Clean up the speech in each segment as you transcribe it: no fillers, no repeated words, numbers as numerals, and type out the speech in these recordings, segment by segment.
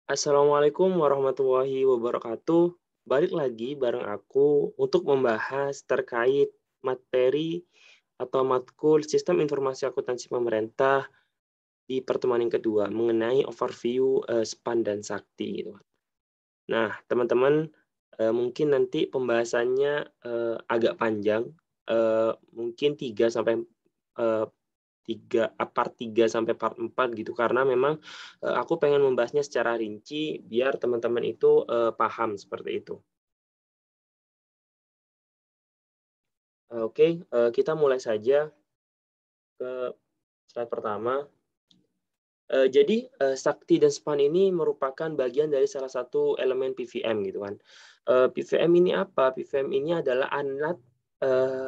Assalamualaikum warahmatullahi wabarakatuh. Balik lagi bareng aku untuk membahas terkait materi atau matkul Sistem Informasi Akuntansi Pemerintah di pertemuan yang kedua mengenai overview SPAN dan Sakti gitu. Nah, teman-teman, mungkin nanti pembahasannya agak panjang, mungkin 3 sampai eee, 3 part 3 sampai part 4 gitu, karena memang, aku pengen membahasnya secara rinci biar teman-teman itu, paham seperti itu. Oke, kita mulai saja ke slide pertama. Jadi, Sakti dan Span ini merupakan bagian dari salah satu elemen PVM gitu kan. PVM ini apa? PVM ini adalah alat,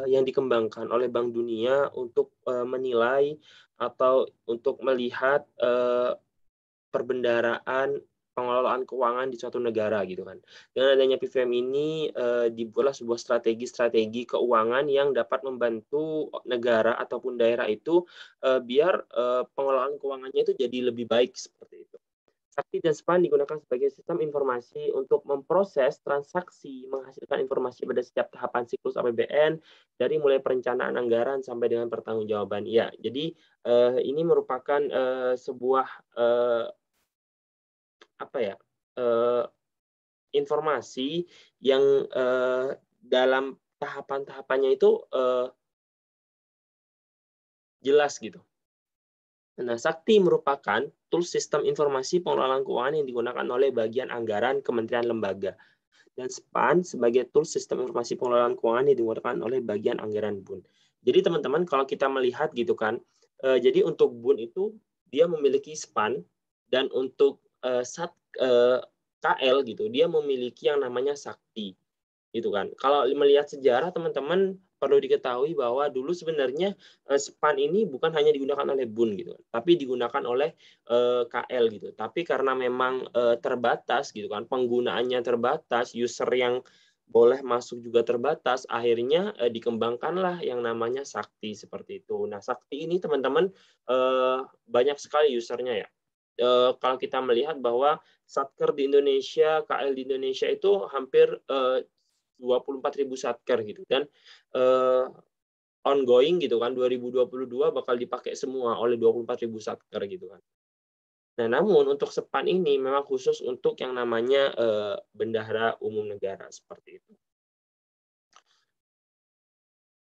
yang dikembangkan oleh Bank Dunia untuk, menilai atau untuk melihat, perbendaharaan pengelolaan keuangan di suatu negara gitu kan. Dengan adanya PVM ini, dibuatlah sebuah strategi-strategi keuangan yang dapat membantu negara ataupun daerah itu, biar, pengelolaan keuangannya itu jadi lebih baik seperti itu. Sakti dan SPAN digunakan sebagai sistem informasi untuk memproses transaksi, menghasilkan informasi pada setiap tahapan siklus APBN, dari mulai perencanaan anggaran sampai dengan pertanggungjawaban. Ya, jadi, ini merupakan, sebuah, apa ya, eee, informasi yang, dalam tahapan-tahapannya itu, jelas gitu. Nah, Sakti merupakan tools sistem informasi pengelolaan keuangan yang digunakan oleh bagian anggaran kementerian lembaga, dan SPAN sebagai tools sistem informasi pengelolaan keuangan yang digunakan oleh bagian anggaran BUN. Jadi teman-teman kalau kita melihat gitu kan, jadi untuk BUN itu dia memiliki SPAN, dan untuk, KL gitu, dia memiliki yang namanya Sakti. Gitu kan. Kalau melihat sejarah teman-teman perlu diketahui bahwa dulu sebenarnya, SPAN ini bukan hanya digunakan oleh BUN gitu, tapi digunakan oleh, KL gitu. Tapi karena memang, terbatas gitu kan, penggunaannya terbatas, user yang boleh masuk juga terbatas, akhirnya, dikembangkanlah yang namanya Sakti seperti itu. Nah, Sakti ini teman-teman, banyak sekali usernya ya. Kalau kita melihat bahwa Satker di Indonesia, KL di Indonesia itu hampir, 24.000 satker gitu dan, eee, ongoing gitu kan 2022 bakal dipakai semua oleh 24.000 satker gitu kan. Nah, namun untuk SEPAN ini memang khusus untuk yang namanya, bendahara umum negara seperti itu.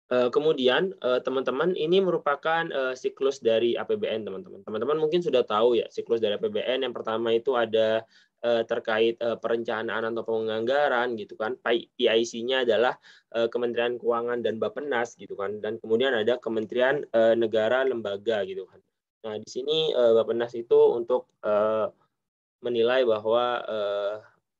Kemudian, teman-teman ini merupakan, siklus dari APBN teman-teman. Teman-teman mungkin sudah tahu ya siklus dari APBN yang pertama itu ada, terkait, perencanaan atau penganggaran gitu kan, PIC-nya adalah, Kementerian Keuangan dan Bappenas gitu kan, dan kemudian ada Kementerian, Negara Lembaga gitu kan. Nah di sini, Bappenas itu untuk, menilai bahwa,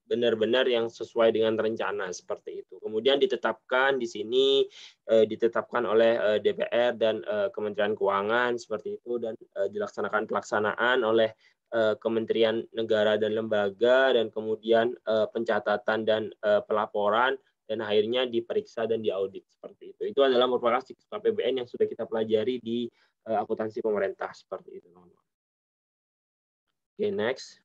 benar-benar yang sesuai dengan rencana, seperti itu. Kemudian ditetapkan di sini, ditetapkan oleh, DPR dan, Kementerian Keuangan, seperti itu, dan, dilaksanakan pelaksanaan oleh, Kementerian Negara dan Lembaga, dan kemudian, pencatatan dan, pelaporan, dan akhirnya diperiksa dan diaudit, seperti itu. Itu adalah merupakan siklus APBN yang sudah kita pelajari di, akuntansi pemerintah, seperti itu. Oke, next.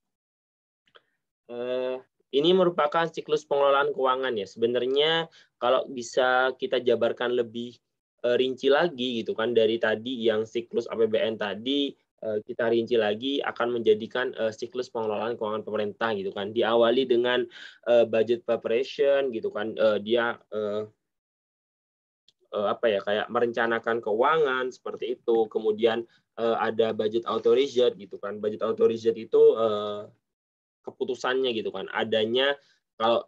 Eee, ini merupakan siklus pengelolaan keuangan ya. Sebenarnya kalau bisa kita jabarkan lebih, rinci lagi gitu kan dari tadi yang siklus APBN tadi, kita rinci lagi akan menjadikan, siklus pengelolaan keuangan pemerintah gitu kan. Diawali dengan, budget preparation gitu kan, dia, apa ya, kayak merencanakan keuangan seperti itu. Kemudian, ada budget authority gitu kan. Budget authority itu, keputusannya gitu kan, adanya kalau,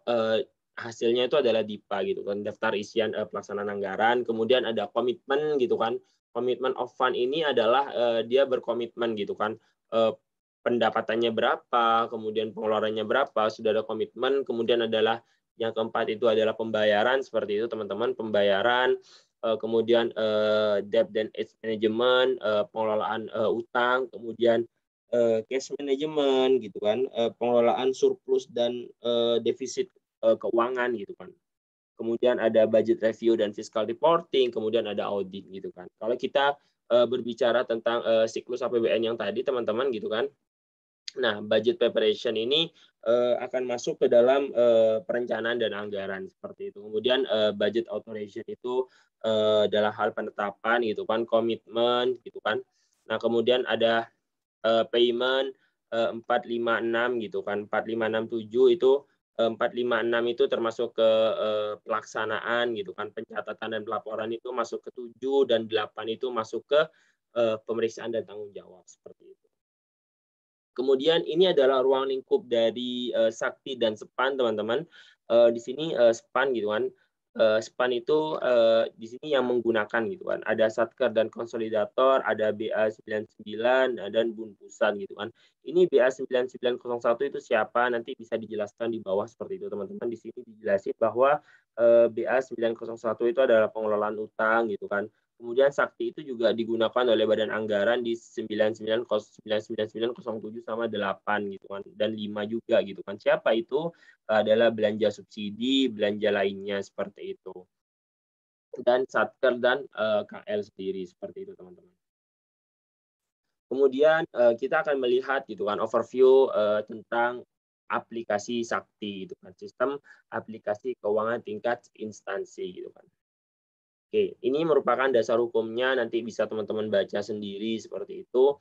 hasilnya itu adalah DIPA gitu kan, daftar isian, pelaksanaan anggaran, kemudian ada komitmen gitu kan. Komitmen of fund ini adalah, dia berkomitmen gitu kan, pendapatannya berapa, kemudian pengeluarannya berapa, sudah ada komitmen, kemudian adalah yang keempat itu adalah pembayaran, seperti itu teman-teman, pembayaran, kemudian, debt dan age management, pengelolaan, utang, kemudian cash management gitu kan, pengelolaan surplus dan, defisit, keuangan gitu kan. Kemudian ada budget review dan fiscal reporting, kemudian ada audit gitu kan. Kalau kita, berbicara tentang, siklus APBN yang tadi teman-teman gitu kan, Nah, budget preparation ini akan masuk ke dalam perencanaan dan anggaran seperti itu. Kemudian budget authorization itu adalah hal penetapan gitu kan, komitmen gitu kan. Nah, kemudian ada payment 456 gitu kan. 4567 itu 456 itu termasuk ke pelaksanaan gitu kan. Pencatatan dan pelaporan itu masuk ke 7 dan 8 itu masuk ke pemeriksaan dan tanggung jawab seperti itu. Kemudian ini adalah ruang lingkup dari Sakti dan Sepan, teman-teman. Di sini Sepan gitu kan. Sepan itu di sini yang menggunakan gitu kan. Ada Satker dan Konsolidator, ada BA99 dan Bun Pusat gitu kan. Ini BA9901 itu siapa? Nanti bisa dijelaskan di bawah seperti itu, teman-teman. Di sini dijelasin bahwa BA901 itu adalah pengelolaan utang gitu kan. Kemudian Sakti itu juga digunakan oleh Badan Anggaran di 99907 sama 8 gitu kan, dan 5 juga gitu kan. Siapa itu? Adalah belanja subsidi, belanja lainnya seperti itu. Dan Satker dan KL sendiri seperti itu, teman-teman. Kemudian kita akan melihat gitu kan overview tentang aplikasi Sakti gitu kan, sistem aplikasi keuangan tingkat instansi gitu kan. Oke, ini merupakan dasar hukumnya, nanti bisa teman-teman baca sendiri seperti itu.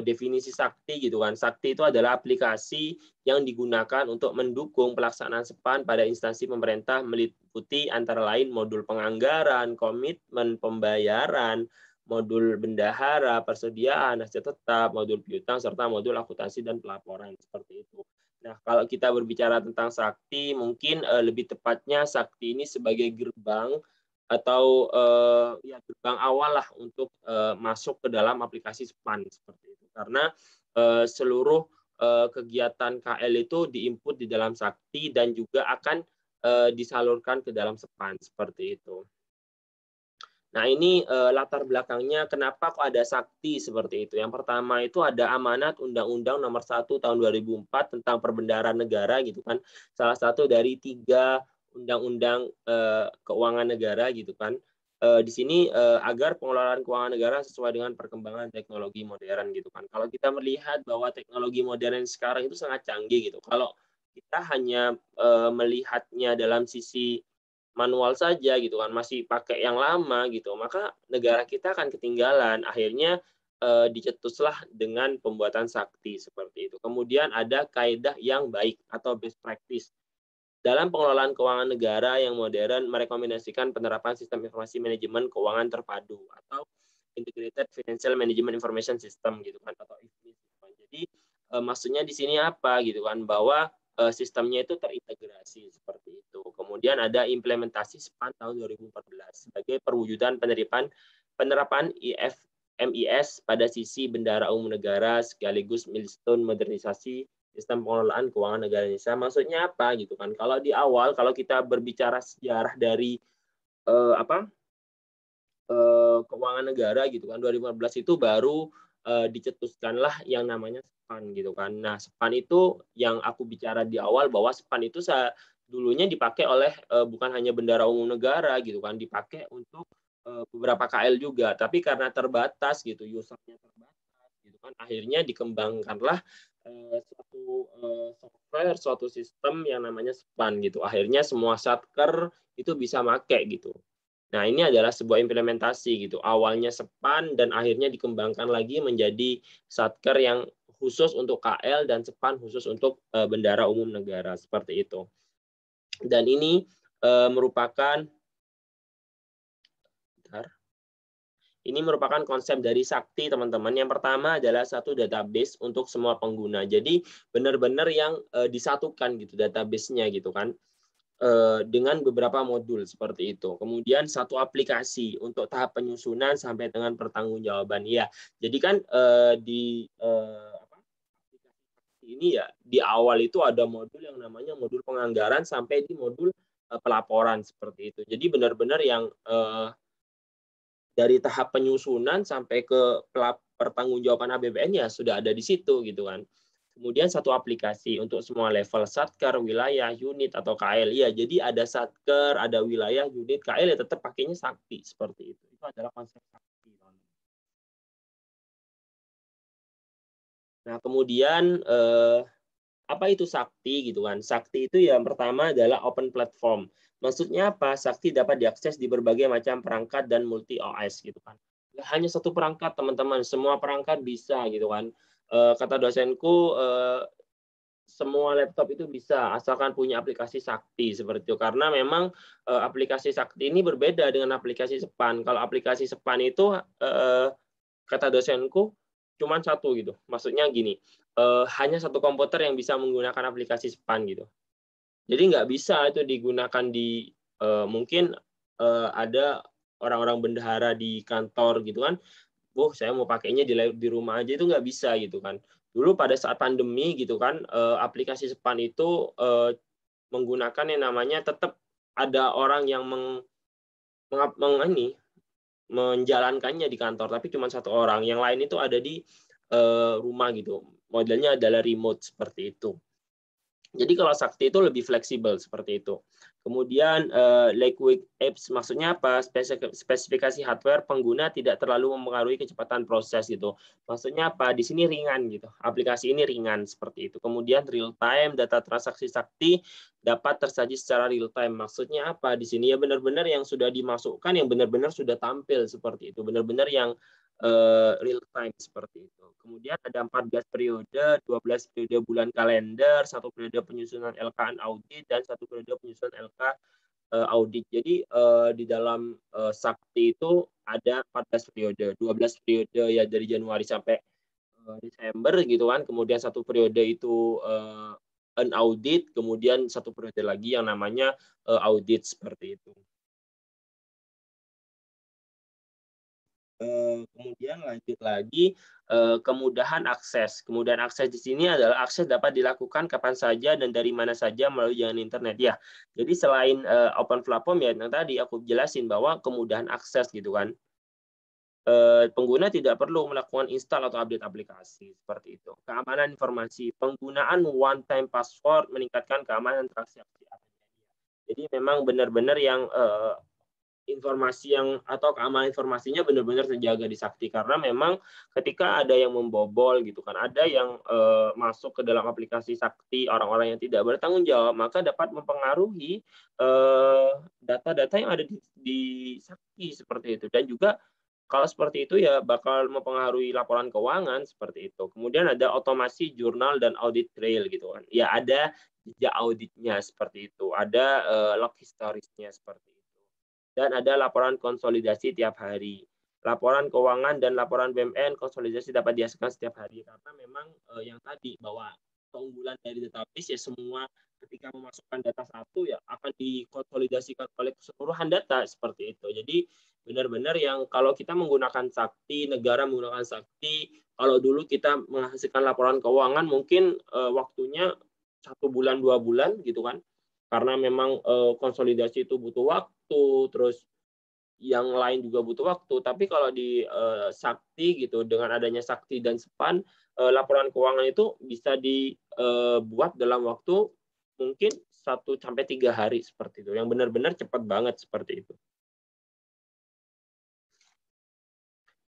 Definisi sakti gitu kan. Sakti itu adalah aplikasi yang digunakan untuk mendukung pelaksanaan SEPAN pada instansi pemerintah meliputi antara lain modul penganggaran, komitmen pembayaran, modul bendahara, persediaan, aset tetap, modul piutang, serta modul akuntansi dan pelaporan seperti itu. Nah, kalau kita berbicara tentang sakti, mungkin lebih tepatnya sakti ini sebagai gerbang atau ya gerbang awal lah untuk masuk ke dalam aplikasi SPAN seperti itu. Karena seluruh kegiatan KL itu diinput di dalam Sakti dan juga akan disalurkan ke dalam SPAN seperti itu. Nah, ini latar belakangnya kenapa kok ada Sakti seperti itu. Yang pertama itu ada amanat Undang-Undang Nomor 1 Tahun 2004 tentang Perbendaharaan Negara gitu kan. Salah satu dari 3 undang-undang keuangan negara gitu kan. Di sini agar pengelolaan keuangan negara sesuai dengan perkembangan teknologi modern gitu kan. Kalau kita melihat bahwa teknologi modern sekarang itu sangat canggih gitu. Kalau kita hanya melihatnya dalam sisi manual saja gitu kan, masih pakai yang lama gitu, maka negara kita akan ketinggalan. Akhirnya dicetuslah dengan pembuatan sakti seperti itu. Kemudian ada kaidah yang baik atau best practice. Dalam pengelolaan keuangan negara yang modern merekomendasikan penerapan sistem informasi manajemen keuangan terpadu atau Integrated Financial Management Information System gitu kan, atau IFMI. Jadi maksudnya di sini apa gitu kan, bahwa sistemnya itu terintegrasi seperti itu. Kemudian ada implementasi SPAN tahun 2014 sebagai perwujudan penerapan MIS pada sisi bendahara umum negara sekaligus milestone modernisasi sistem pengelolaan keuangan negara Indonesia. Maksudnya apa gitu kan? Kalau di awal, kalau kita berbicara sejarah dari apa keuangan negara gitu kan, 2015 itu baru dicetuskanlah yang namanya SPAN gitu kan. Nah, SPAN itu yang aku bicara di awal bahwa SPAN itu dulunya dipakai oleh bukan hanya bendahara umum negara gitu kan, dipakai untuk beberapa KL juga, tapi karena terbatas gitu, usernya terbatas gitu kan, akhirnya dikembangkanlah suatu software, suatu sistem yang namanya SPAN gitu. Akhirnya semua satker itu bisa make gitu. Nah, ini adalah sebuah implementasi gitu. Awalnya SEPAN dan akhirnya dikembangkan lagi menjadi Satker yang khusus untuk KL dan SEPAN khusus untuk bendahara umum negara seperti itu. Dan ini merupakan ini merupakan konsep dari Sakti, teman-teman. Yang pertama adalah satu database untuk semua pengguna. Jadi benar-benar yang disatukan gitu database-nya gitu kan. Dengan beberapa modul seperti itu. Kemudian satu aplikasi untuk tahap penyusunan sampai dengan pertanggungjawaban. Iya, jadi kan di aplikasi ini ya di awal itu ada modul yang namanya modul penganggaran sampai di modul pelaporan seperti itu. Jadi benar-benar yang dari tahap penyusunan sampai ke pertanggungjawaban APBN ya sudah ada di situ gitu kan. Kemudian satu aplikasi untuk semua level satker, wilayah, unit atau KL. Ya, jadi ada satker, ada wilayah, unit, KL ya tetap pakainya sakti seperti itu. Itu adalah konsep sakti. Nah, kemudian apa itu sakti gitu kan? Sakti itu yang pertama adalah open platform. Maksudnya apa? Sakti dapat diakses di berbagai macam perangkat dan multi OS gitu kan. Nggak hanya satu perangkat teman-teman, semua perangkat bisa gitu kan. Kata dosenku semua laptop itu bisa asalkan punya aplikasi Sakti seperti itu. Karena memang aplikasi Sakti ini berbeda dengan aplikasi Sepan. Kalau aplikasi Sepan itu kata dosenku cuma satu gitu. Maksudnya gini, hanya satu komputer yang bisa menggunakan aplikasi Span gitu. Jadi nggak bisa itu digunakan di mungkin ada orang-orang bendahara di kantor gitu kan. Saya mau pakainya di rumah aja itu nggak bisa gitu kan. Dulu pada saat pandemi gitu kan, aplikasi Span itu menggunakan yang namanya tetap ada orang yang menjalankannya di kantor, tapi cuma satu orang. Yang lain itu ada di rumah gitu. Modelnya adalah remote seperti itu. Jadi kalau Sakti itu lebih fleksibel seperti itu. Kemudian lightweight apps maksudnya apa? Spesifikasi hardware pengguna tidak terlalu mempengaruhi kecepatan proses gitu. Maksudnya apa? Di sini ringan gitu. Aplikasi ini ringan seperti itu. Kemudian real time data transaksi Sakti dapat tersaji secara real time. Maksudnya apa? Di sini ya benar-benar yang sudah dimasukkan, yang benar-benar sudah tampil seperti itu. Benar-benar yang real time seperti itu. Kemudian ada 14 periode, 12 periode bulan kalender, 1 periode penyusunan LK audit, dan 1 periode penyusunan LK audit. Jadi di dalam Sakti itu ada 14 periode, 12 periode ya dari Januari sampai Desember gitu kan. Kemudian 1 periode itu an audit, kemudian 1 periode lagi yang namanya audit seperti itu. Kemudian lanjut lagi kemudahan akses. Kemudahan akses di sini adalah akses dapat dilakukan kapan saja dan dari mana saja melalui jaringan internet. Ya, jadi selain open platform ya yang tadi aku jelasin bahwa kemudahan akses gitu kan. Pengguna tidak perlu melakukan install atau update aplikasi seperti itu. Keamanan informasi, penggunaan one time password meningkatkan keamanan transaksi. Jadi memang benar-benar yang informasi yang atau keamanan informasinya benar-benar terjaga di Sakti karena memang ketika ada yang membobol gitu kan, ada yang masuk ke dalam aplikasi Sakti orang-orang yang tidak bertanggung jawab maka dapat mempengaruhi data-data yang ada di Sakti seperti itu dan juga kalau seperti itu ya bakal mempengaruhi laporan keuangan seperti itu. Kemudian ada otomasi jurnal dan audit trail gitu kan. Ya ada jejak auditnya seperti itu, ada log historisnya seperti itu dan ada laporan konsolidasi tiap hari. Laporan keuangan dan laporan BMN konsolidasi dapat dihasilkan setiap hari karena memang yang tadi bahwa keunggulan dari database ya semua ketika memasukkan data satu ya akan dikonsolidasikan oleh keseluruhan data seperti itu. Jadi benar-benar yang kalau kita menggunakan Sakti, negara menggunakan Sakti, kalau dulu kita menghasilkan laporan keuangan mungkin waktunya 1 bulan 2 bulan gitu kan karena memang konsolidasi itu butuh waktu, terus yang lain juga butuh waktu. Tapi kalau di Sakti gitu, dengan adanya Sakti dan Sepan, laporan keuangan itu bisa dibuat dalam waktu mungkin 1 sampai 3 hari seperti itu. Yang benar-benar cepat banget seperti itu.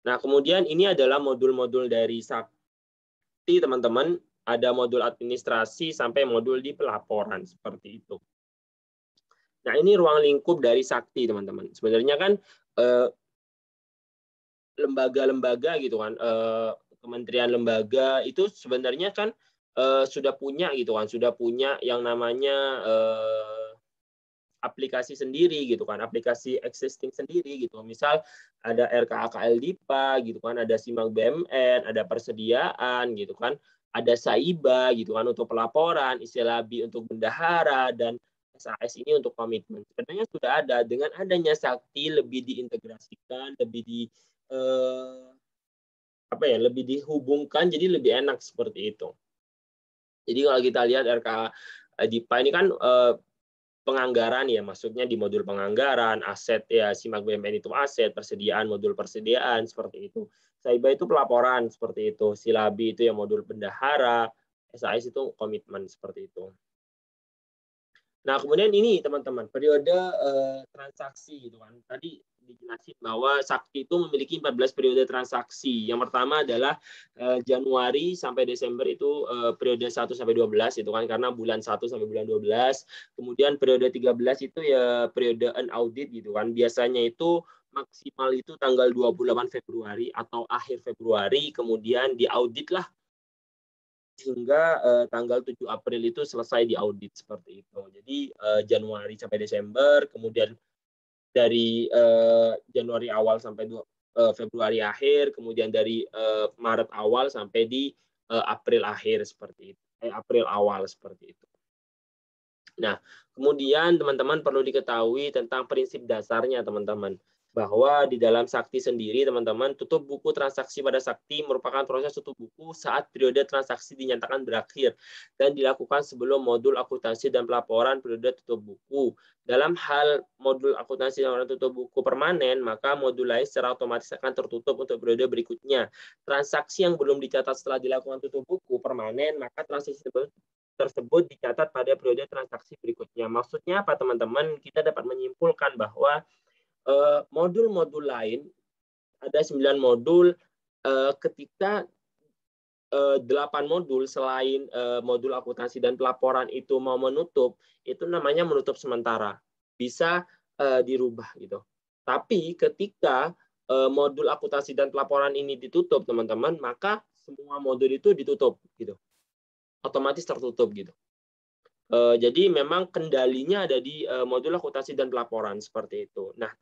Nah, kemudian ini adalah modul-modul dari Sakti, teman-teman. Ada modul administrasi sampai modul di pelaporan seperti itu. Nah, ini ruang lingkup dari Sakti, teman-teman. Sebenarnya kan lembaga-lembaga gitu kan, kementerian lembaga itu sebenarnya kan sudah punya gitu kan, sudah punya yang namanya aplikasi sendiri gitu kan, aplikasi existing sendiri gitu. Misal ada RKAKL Dipa gitu kan, ada Simak BMN, ada persediaan gitu kan, ada Saiba gitu kan untuk pelaporan, Istilabi untuk bendahara dan SAS ini untuk komitmen. Sebenarnya sudah ada dengan adanya Sakti lebih diintegrasikan, lebih lebih dihubungkan jadi lebih enak seperti itu. Jadi kalau kita lihat RKA Dipa ini kan penganggaran ya, maksudnya di modul penganggaran, aset ya, Simak BMN itu aset, persediaan, modul persediaan seperti itu. Saiba itu pelaporan seperti itu, Silabi itu yang modul bendahara, SAS itu komitmen seperti itu. Nah, kemudian ini teman-teman, periode transaksi gitu kan. Tadi dijelasin bahwa Sakti itu memiliki 14 periode transaksi. Yang pertama adalah Januari sampai Desember itu periode 1 sampai 12 itu kan, karena bulan 1 sampai bulan 12. Kemudian periode 13 itu ya periode unaudit gitu kan. Biasanya itu maksimal itu tanggal 28 Februari atau akhir Februari, kemudian diaudit lah hingga tanggal 7 April itu selesai diaudit seperti itu. Jadi Januari sampai Desember, kemudian dari Januari awal sampai Februari akhir, kemudian dari Maret awal sampai di April akhir seperti itu. April awal seperti itu. Nah, kemudian teman-teman perlu diketahui tentang prinsip dasarnya, teman-teman. Bahwa di dalam Sakti sendiri, teman-teman, tutup buku transaksi pada Sakti merupakan proses tutup buku saat periode transaksi dinyatakan berakhir dan dilakukan sebelum modul akuntansi dan pelaporan periode tutup buku. Dalam hal modul akuntansi dan pelaporan tutup buku permanen, maka modul lain secara otomatis akan tertutup untuk periode berikutnya. Transaksi yang belum dicatat setelah dilakukan tutup buku permanen, maka transaksi tersebut dicatat pada periode transaksi berikutnya. Maksudnya apa, teman-teman? Kita dapat menyimpulkan bahwa modul-modul lain, ada 9 modul, ketika 8 modul selain modul akuntansi dan pelaporan itu mau menutup, itu namanya menutup sementara. Bisa dirubah gitu. Tapi ketika modul akuntansi dan pelaporan ini ditutup, teman-teman, maka semua modul itu ditutup gitu. Otomatis tertutup gitu. Jadi memang kendalinya ada di modul akuntansi dan pelaporan seperti itu. Nah,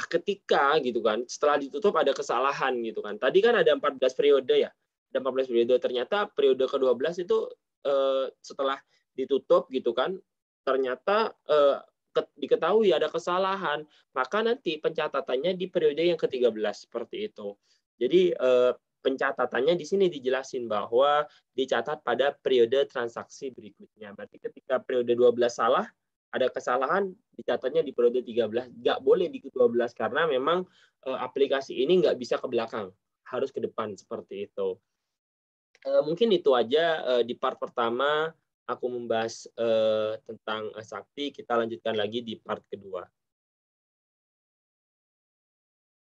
ketika gitu kan, setelah ditutup ada kesalahan gitu kan. Tadi kan ada 14 periode ya. Ada 14 periode, ternyata periode ke-12 itu setelah ditutup gitu kan, ternyata diketahui ada kesalahan, maka nanti pencatatannya di periode yang ke-13 seperti itu. Jadi pencatatannya di sini dijelasin bahwa dicatat pada periode transaksi berikutnya. Berarti ketika periode 12 salah, ada kesalahan, dicatatnya di periode 13. Nggak boleh di ke-12 karena memang aplikasi ini nggak bisa ke belakang, harus ke depan seperti itu. Mungkin itu aja di part pertama aku membahas tentang Sakti. Kita lanjutkan lagi di part kedua.